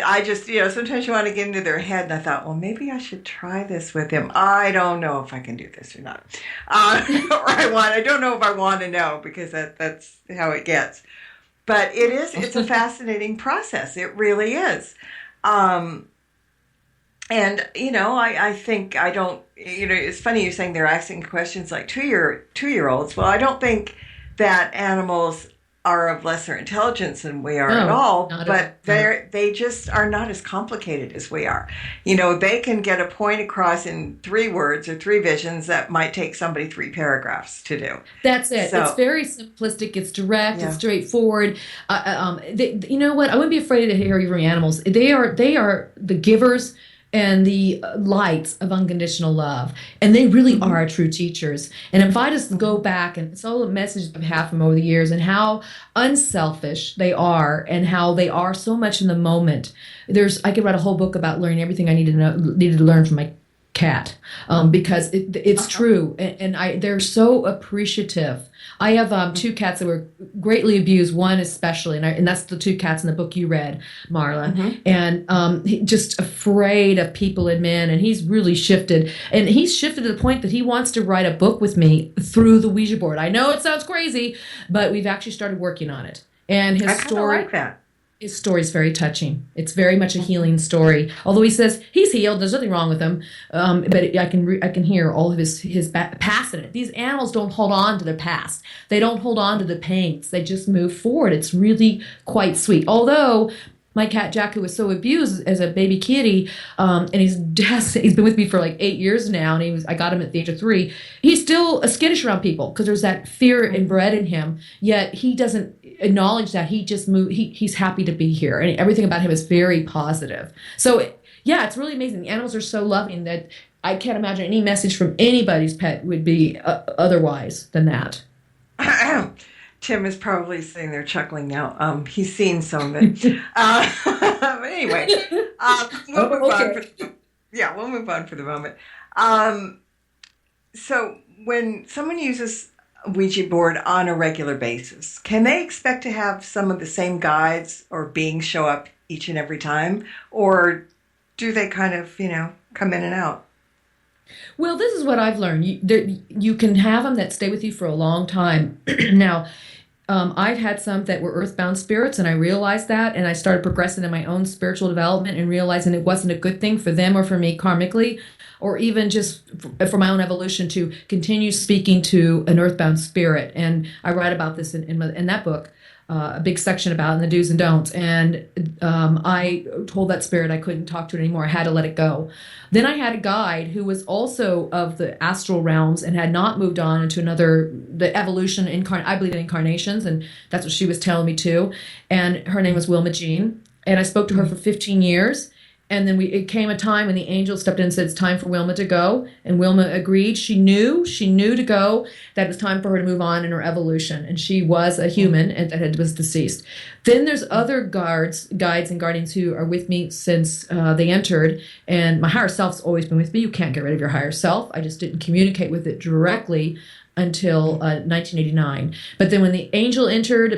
I just, sometimes you want to get into their head, and I thought, well, maybe I should try this with him. I don't know if I can do this or not. I don't know if I want to know, because that's how it gets. But it's a fascinating process. It really is. And, I think I don't, it's funny you're saying they're asking questions like two-year-olds. Well, I don't think that animals are of lesser intelligence than we are at all, but they just are not as complicated as we are. They can get a point across in 3 words or 3 visions that might take somebody 3 paragraphs to do.
That's it. So, it's very simplistic. It's direct. Yeah. It's straightforward. You know what? I wouldn't be afraid to hear from animals. They are the givers and the lights of unconditional love. And they really are true teachers. And if I just go back, and it's all the messages I've had from over the years, and how unselfish they are, and how they are so much in the moment. I could write a whole book about learning everything I needed to learn from my cat, because it's true. And they're so appreciative. I have 2 cats that were greatly abused, one especially, and that's the 2 cats in the book you read, Marla. Mm-hmm. And just afraid of people and men, and he's really shifted. And he's shifted to the point that he wants to write a book with me through the Ouija board. I know it sounds crazy, but we've actually started working on it. And his story,
like that.
His story is very touching. It's very much a healing story. Although he says he's healed, there's nothing wrong with him. But I can hear all of his past in it. These animals don't hold on to their past. They don't hold on to the pains. They just move forward. It's really quite sweet. Although my cat Jack, who was so abused as a baby kitty, and he's been with me for like 8 years now, and I got him at the age of 3. He's still skittish around people because there's that fear inbred in him. Yet he doesn't acknowledge that. He just moved. He's happy to be here, and everything about him is very positive. So yeah, it's really amazing. The animals are so loving that I can't imagine any message from anybody's pet would be otherwise than that.
Tim is probably sitting there chuckling now. He's seen some of it. But anyway, we'll move on. We'll move on for the moment. So when someone uses a Ouija board on a regular basis, can they expect to have some of the same guides or beings show up each and every time? Or do they kind of, come in and out?
Well, this is what I've learned. You can have them that stay with you for a long time. Now, I've had some that were earthbound spirits, and I realized that, and I started progressing in my own spiritual development and realizing it wasn't a good thing for them or for me karmically, or even just for my own evolution to continue speaking to an earthbound spirit. And I write about this in that book. A big section about in the do's and don'ts. And I told that spirit I couldn't talk to it anymore. I had to let it go. Then I had a guide who was also of the astral realms and had not moved on into the evolution, I believe in incarnations, and that's what she was telling me too. And her name was Wilma Jean. And I spoke to her for 15 years. And then it came a time when the angel stepped in and said, it's time for Wilma to go. And Wilma agreed. She knew to go, that it was time for her to move on in her evolution. And she was a human and that was deceased. Then there's other guides and guardians who are with me since they entered. And my higher self's always been with me. You can't get rid of your higher self. I just didn't communicate with it directly until 1989. But then when the angel entered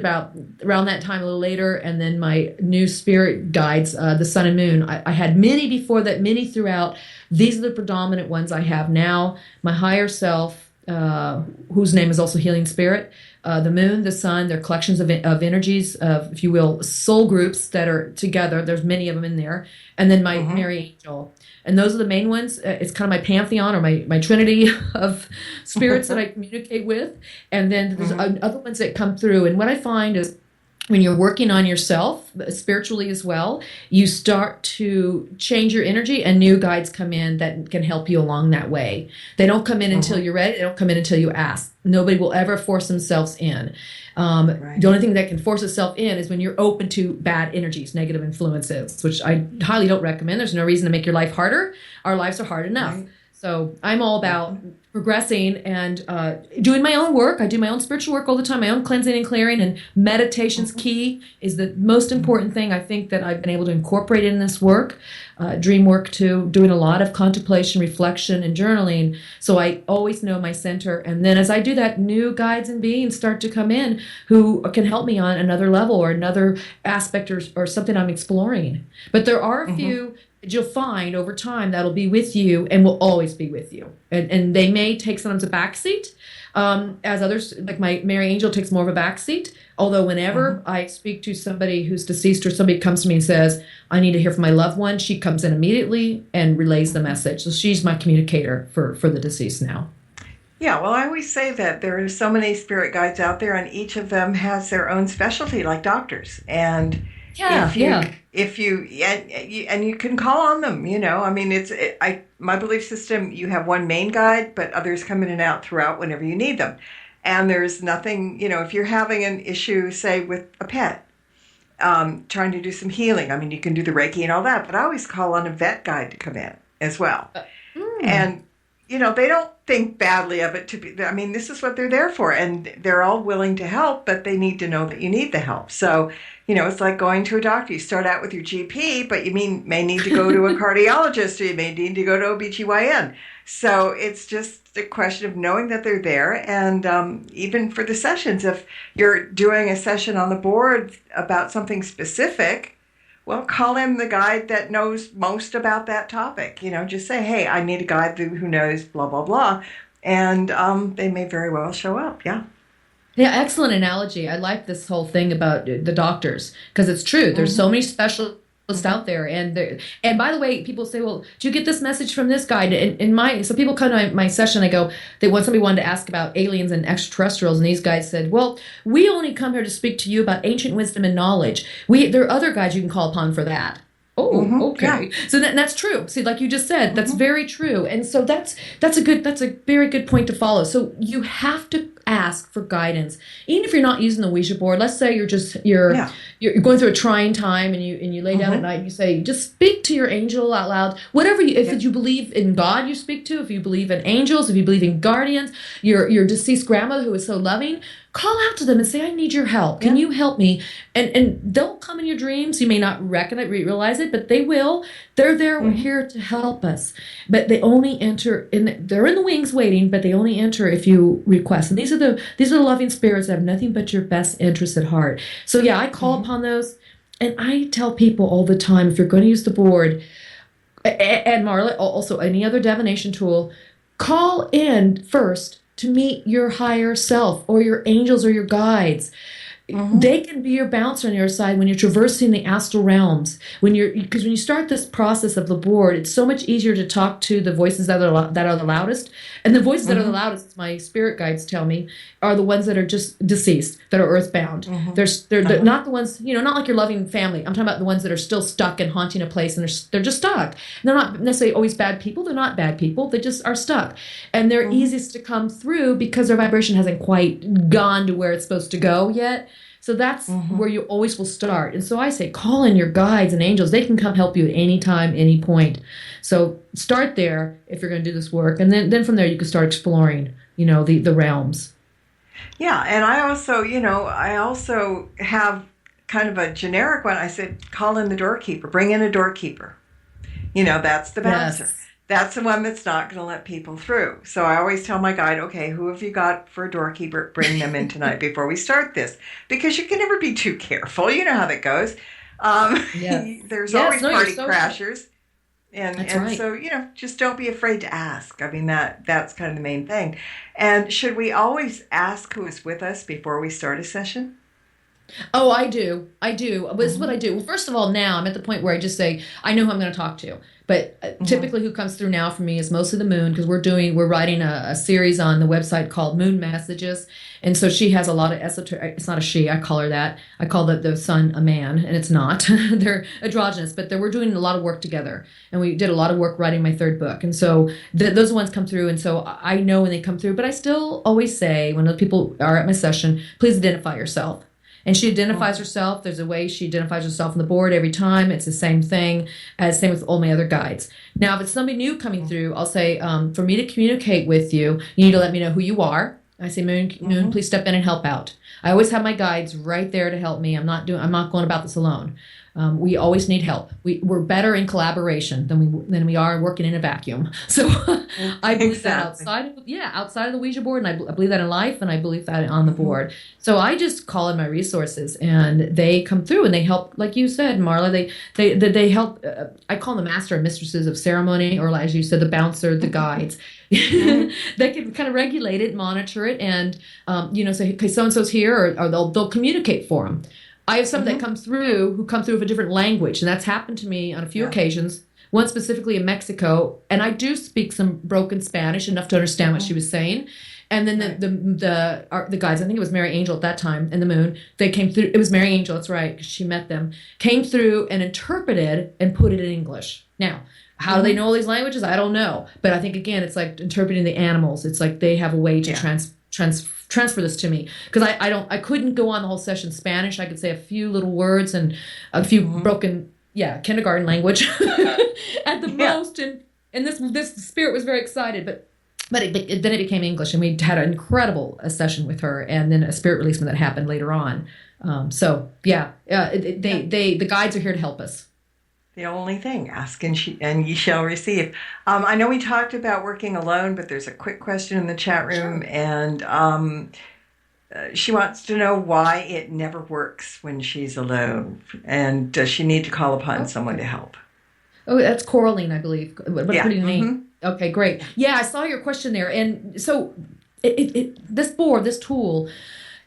around that time, a little later, and then my new spirit guides, the sun and moon, I had many before that, many throughout. These are the predominant ones I have now. My higher self, whose name is also healing spirit, the moon, the sun, they're collections of energies, of, if you will, soul groups that are together. There's many of them in there. And then my Mary Angel. And those are the main ones. It's kind of my pantheon or my trinity of spirits that I communicate with. And then there's other ones that come through. And what I find is when you're working on yourself spiritually as well, you start to change your energy and new guides come in that can help you along that way. They don't come in until you're ready. They don't come in until you ask. Nobody will ever force themselves in. The only thing that can force itself in is when you're open to bad energies, negative influences, which I highly don't recommend. There's no reason to make your life harder. Our lives are hard enough. Right. So I'm all about progressing and doing my own work. I do my own spiritual work all the time, my own cleansing and clearing, and meditation's key is the most important thing I think that I've been able to incorporate in this work. Dream work too, doing a lot of contemplation, reflection, and journaling. So I always know my center. And then as I do that, new guides and beings start to come in who can help me on another level or another aspect or something I'm exploring. But there are a few you'll find over time that'll be with you and will always be with you. And they may take sometimes a backseat, as others, like my Mary Angel takes more of a backseat. Although whenever I speak to somebody who's deceased or somebody comes to me and says, I need to hear from my loved one, she comes in immediately and relays the message. So she's my communicator for the deceased now.
Yeah, well, I always say that there are so many spirit guides out there, and each of them has their own specialty, like doctors. And if you can call on them, I mean, my belief system, you have one main guide, but others come in and out throughout whenever you need them. And there's nothing, if you're having an issue, say, with a pet, trying to do some healing, I mean, you can do the Reiki and all that, but I always call on a vet guide to come in as well. And, they don't think badly of it this is what they're there for. And they're all willing to help, but they need to know that you need the help. So, it's like going to a doctor. You start out with your GP, but you may need to go to a cardiologist, or you may need to go to OBGYN. So it's just a question of knowing that they're there. And even for the sessions, if you're doing a session on the board about something specific, well, call in the guide that knows most about that topic. Just say, hey, I need a guide who knows blah, blah, blah. And they may very well show up. Yeah.
Yeah, excellent analogy. I like this whole thing about the doctors because it's true. There's so many specialists out there, and by the way, people say, "Well, do you get this message from this guy?" So people come to my session. Somebody wanted to ask about aliens and extraterrestrials, and these guys said, "Well, we only come here to speak to you about ancient wisdom and knowledge. There are other guides you can call upon for that." Oh, okay. Yeah. So that's true. See, like you just said, that's very true. And so that's a very good point to follow. So you have to ask for guidance, even if you're not using the Ouija board. Let's say you're going through a trying time and you lay down at night and you say, just speak to your angel out loud. Whatever if you believe in God, you speak to. If you believe in angels, if you believe in guardians, your deceased grandmother who was so loving. Call out to them and say, I need your help. Can you help me? And they'll come in your dreams. You may not realize it, but they will. They're there here to help us. But they only enter they're in the wings waiting, but they only enter if you request. And these are the loving spirits that have nothing but your best interest at heart. So yeah, I call upon those. And I tell people all the time, if you're going to use the board, and Marla, also any other divination tool, call in first to meet your higher self or your angels or your guides. They can be your bouncer on your side when you're traversing the astral realms. Because when you start this process of the board, it's so much easier to talk to the voices that are the loudest. And the voices that are the loudest, my spirit guides tell me, are the ones that are just deceased, that are earthbound. They're not the ones, not like your loving family. I'm talking about the ones that are still stuck and haunting a place, and they're just stuck. They're not necessarily always bad people. They're not bad people. They just are stuck. And they're easiest to come through because their vibration hasn't quite gone to where it's supposed to go yet. So that's where you always will start. And so I say, call in your guides and angels. They can come help you at any time, any point. So start there if you're going to do this work. And then from there, you can start exploring, the realms. Yeah.
And I also have kind of a generic one. I said, call in the doorkeeper. Bring in a doorkeeper. That's the bouncer. Yes. That's the one that's not going to let people through. So I always tell my guide, okay, who have you got for a doorkeeper? Bring them in tonight before we start this. Because you can never be too careful. You know how that goes. There's always party crashers. And right. So, just don't be afraid to ask. I mean, that's kind of the main thing. And should we always ask who is with us before we start a session?
Oh, I do. I do. This is what I do. Well, first of all, now I'm at the point where I just say, I know who I'm going to talk to. But typically who comes through now for me is mostly the moon, because we're writing a series on the website called Moon Messages. And so she has a lot of esoteric, it's not a she, I call her that. I call the sun a man, and it's not. They're androgynous, but we're doing a lot of work together. And we did a lot of work writing my third book. And so those ones come through, and so I know when they come through. But I still always say, when the people are at my session, please identify yourself. And she identifies herself. There's a way she identifies herself on the board every time. It's the same thing, same with all my other guides. Now, if it's somebody new coming through, I'll say, for me to communicate with you, you need to let me know who you are. I say, Moon, please step in and help out. I always have my guides right there to help me. I'm not going about this alone. We always need help. We're better in collaboration than we are working in a vacuum. So I believe that outside of the Ouija board, and I believe that in life, and I believe that on the board. So I just call in my resources, and they come through and they help. Like you said, Marla, they help. I call them master and mistresses of ceremony, or as you said, the bouncer, the guides. They can kind of regulate it, monitor it, and say, okay, so and so's here, or they'll communicate for them. I have some that come through with a different language, and that's happened to me on a few occasions. One specifically in Mexico, and I do speak some broken Spanish enough to understand what she was saying. And then the guys, I think it was Mary Angel at that time, and the moon, they came through. It was Mary Angel, that's right, 'cause she met them. Came through and interpreted and put it in English. Now, how do they know all these languages? I don't know, but I think again, it's like interpreting the animals. It's like they have a way to transfer this to me, because I couldn't go on the whole session Spanish. I could say a few little words and a few broken kindergarten language at the most, and this spirit was very excited, but then it became English, and we had an incredible session with her, and then a spirit releasement that happened later on. The guides are here to help us.
The only thing, ask and ye shall receive. I know we talked about working alone, but there's a quick question in the chat room, and she wants to know why it never works when she's alone, and does she need to call upon someone to help?
Oh, that's Coraline, I believe. What a pretty name. Okay, great. Yeah, I saw your question there, and so this tool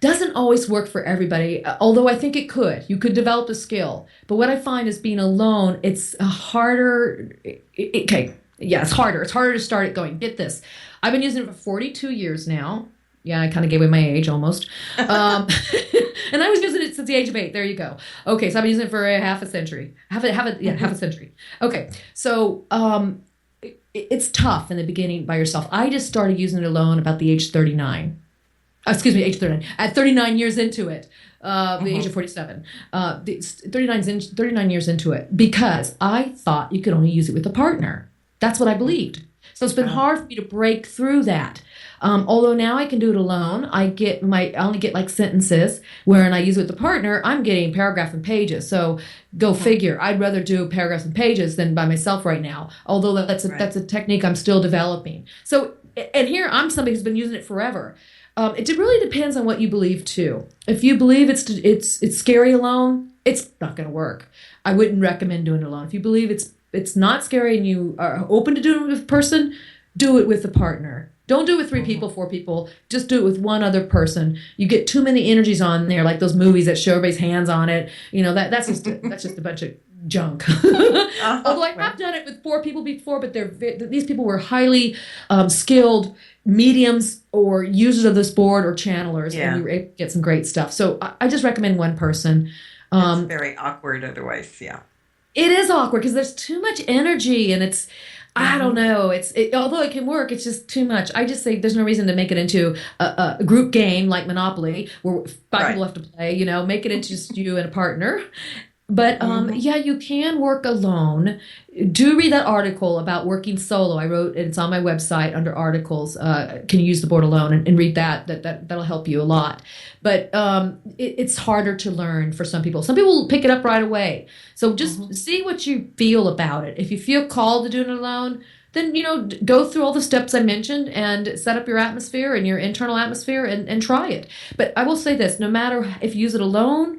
doesn't always work for everybody, although I think it could. You could develop the skill. But what I find is being alone, it's harder. It's harder. It's harder to start it going. Get this. I've been using it for 42 years now. Yeah, I kind of gave away my age almost. And I was using it since the age of 8. There you go. Okay, so I've been using it for half a century. Half a century. Okay, so it's tough in the beginning by yourself. I just started using it alone about the age 39. Age 39. At 39 years into it, the age of 47. 39 years into it, because I thought you could only use it with a partner. That's what I believed. So it's been hard for me to break through that. Although now I can do it alone. I only get like sentences, where when I use it with a partner, I'm getting paragraph and pages. So go figure. I'd rather do paragraphs and pages than by myself right now. Although that's a technique I'm still developing. So, and here I'm somebody who's been using it forever. It really depends on what you believe too. If you believe it's scary alone, it's not going to work. I wouldn't recommend doing it alone. If you believe it's not scary and you are open to doing it with a person, do it with a partner. Don't do it with 3 people, 4 people. Just do it with one other person. You get too many energies on there, like those movies that show everybody's hands on it. That's just a bunch of junk. Although I have done it with 4 people before, but these people were highly skilled mediums or users of this board or channelers, and we were able to get some great stuff. So I just recommend one person.
It's very awkward otherwise, yeah.
It is awkward because there's too much energy, and it's, I don't know, although it can work, it's just too much. I just say there's no reason to make it into a group game like Monopoly, where 5 people have to play, make it into just you and a partner. But you can work alone. Do read that article about working solo. I wrote, and it's on my website under articles. Can you use the board alone? And read that. That'll help you a lot. But it's harder to learn for some people. Some people will pick it up right away. So just see what you feel about it. If you feel called to do it alone, then go through all the steps I mentioned and set up your atmosphere and your internal atmosphere and try it. But I will say this: no matter if you use it alone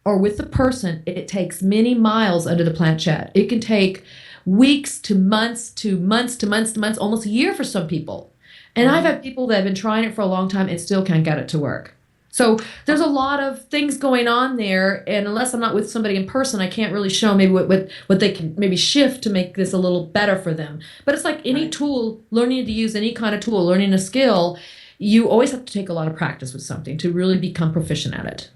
or with the person, it takes many miles under the planchette. It can take weeks to months to months to months to months, almost a year for some people. And I've had people that have been trying it for a long time and still can't get it to work. So there's a lot of things going on there, and unless I'm not with somebody in person, I can't really show maybe what they can maybe shift to make this a little better for them. But it's like any tool, learning to use any kind of tool, learning a skill, you always have to take a lot of practice with something to really become proficient at it.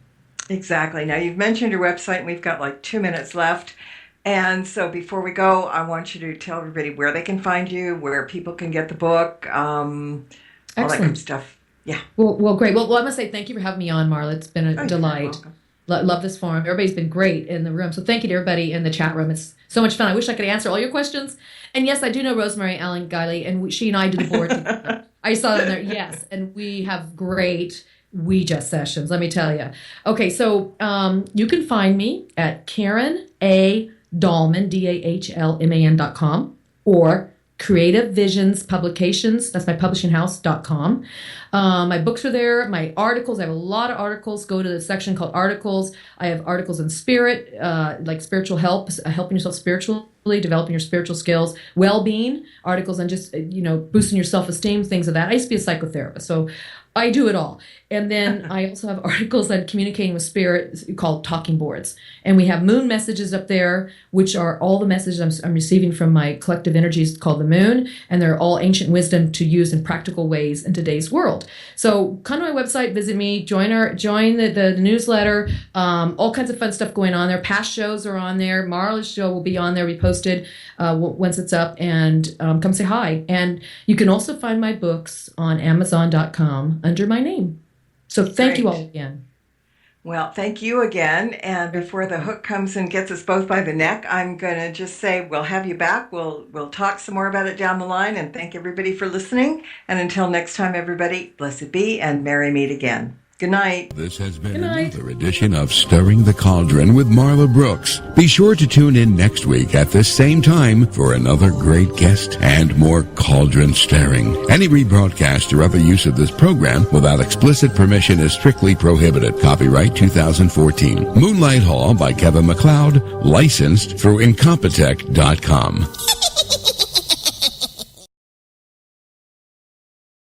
Exactly. Now, you've mentioned your website, and we've got like 2 minutes left. And so before we go, I want you to tell everybody where they can find you, where people can get the book, all that good stuff. Yeah.
Well, great. Well, I must say thank you for having me on, Marla. It's been a delight. Love this forum. Everybody's been great in the room. So thank you to everybody in the chat room. It's so much fun. I wish I could answer all your questions. And yes, I do know Rosemary Allen Guiley, and she and I do the board together. I saw it in there. Yes. And we have great Ouija sessions, let me tell you. Okay, so you can find me at Karen A. Dahlman, DAHLMAN.com, or Creative Visions Publications, that's my publishing house.com. My books are there, my articles, I have a lot of articles. Go to the section called articles. I have articles in spirit, like spiritual help, helping yourself spiritually, developing your spiritual skills, well-being, articles on just, boosting your self-esteem, things of that. I used to be a psychotherapist, so I do it all. And then I also have articles on communicating with spirit called talking boards. And we have moon messages up there, which are all the messages I'm receiving from my collective energies called the moon. And they're all ancient wisdom to use in practical ways in today's world. So come to my website, visit me, join the newsletter, all kinds of fun stuff going on there. Past shows are on there. Marla's show will be on there, reposted once it's up, and come say hi. And you can also find my books on Amazon.com under my name. So thank you all again.
Well, thank you again. And before the hook comes and gets us both by the neck, I'm going to just say we'll have you back. We'll talk some more about it down the line. And thank everybody for listening. And until next time, everybody, blessed be and merry meet again. Good night.
This has been another edition of Stirring the Cauldron with Marla Brooks. Be sure to tune in next week at this same time for another great guest and more cauldron stirring. Any rebroadcast or other use of this program without explicit permission is strictly prohibited. Copyright 2014. Moonlight Hall by Kevin MacLeod, licensed through Incompetech.com.